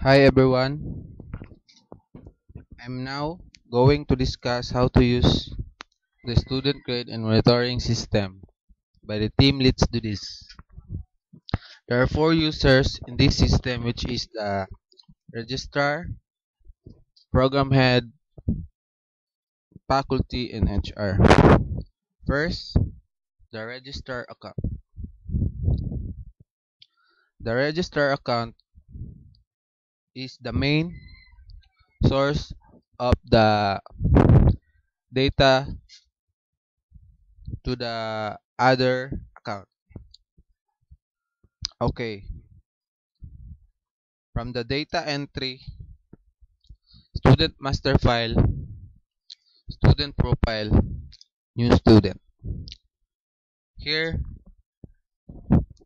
Hi everyone, I'm now going to discuss how to use the student grade and monitoring system by the team. Let's do this. There are four users in this system, which is the registrar, program head, faculty, and HR. First, the registrar account. The registrar account is the main source of the data to the other account. Okay, from the data entry, student master file, student profile, new student. Here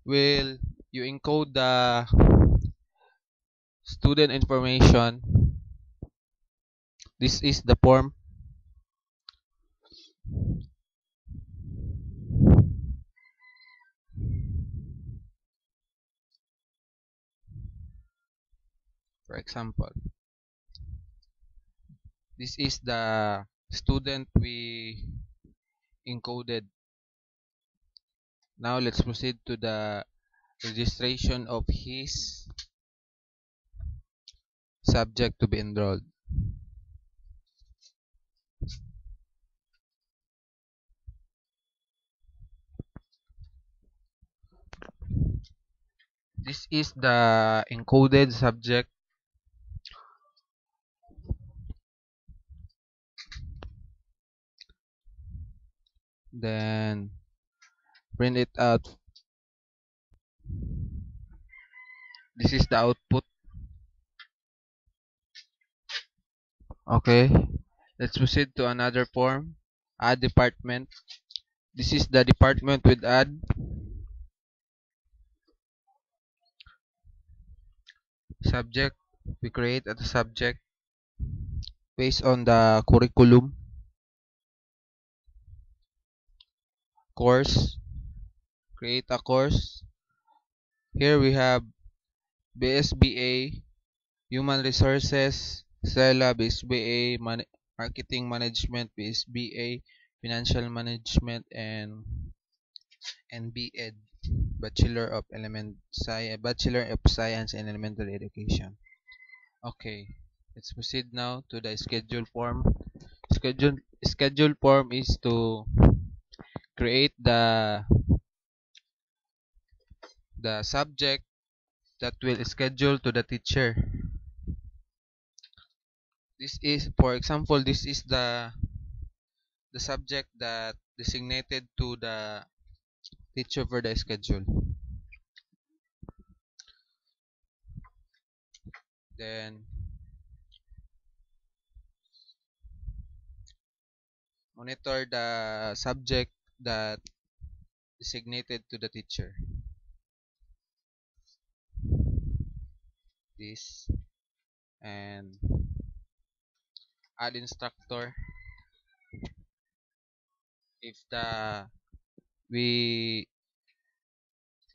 will you encode the student information. This is the form. For example, this is the student we encoded. Now let's proceed to the registration of his subject to be enrolled. This is the encoded subject. Then print it out. This is the output. Okay, let's proceed to another form. Add department. This is the department with add subject. We create a subject based on the curriculum course. Create a course. Here we have BSBA, Human Resources, SELA, BSBA, Marketing Management, BSBA, Financial Management, and BEd, Bachelor of Science in Elementary Education. Okay, let's proceed now to the schedule form. Schedule form is to create the subject that will schedule to the teacher. This is, for example, this is the subject that designated to the teacher for the schedule. Then monitor the subject that designated to the teacher. This and add instructor. If the we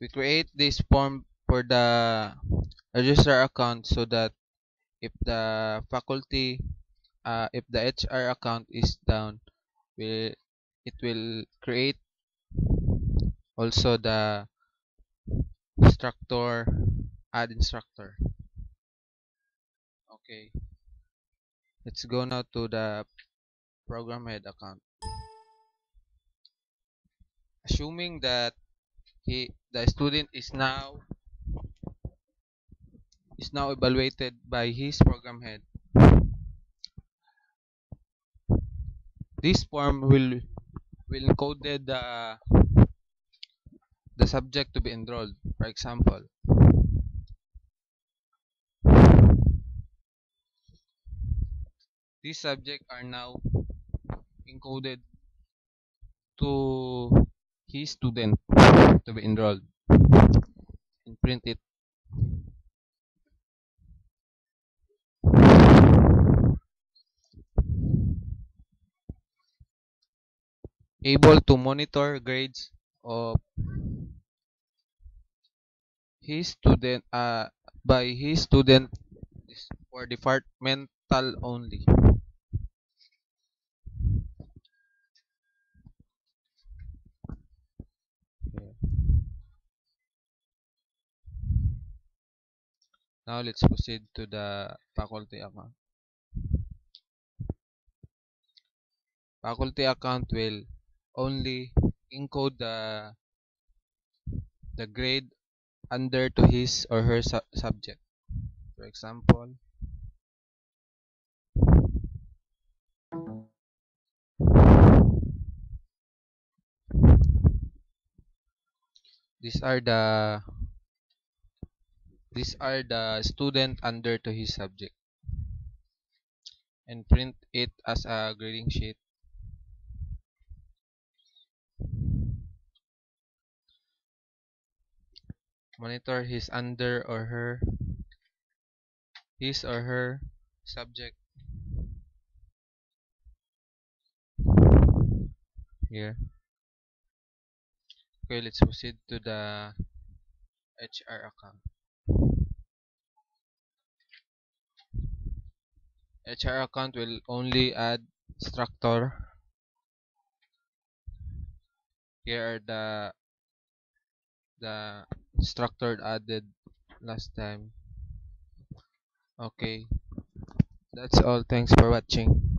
we create this form for the register account so that if the faculty if the HR account is down, will it will create also the instructor, add instructor. Okay, let's go now to the program head account. Assuming that the student is now evaluated by his program head, this form will encode the subject to be enrolled. For example, these subjects are now encoded to his student to be enrolled and print it. Able to monitor grades of his student by his student This for departmental only. Yeah. Now let's proceed to the faculty account. Faculty account will only encode the grade under to his or her subject. For example, these are the student under to his subject, and print it as a grading sheet. Monitor his or her subject here. Okay, let's proceed to the HR account. HR account will only add structure. Here are the structured added last time. Okay, that's all. Thanks for watching.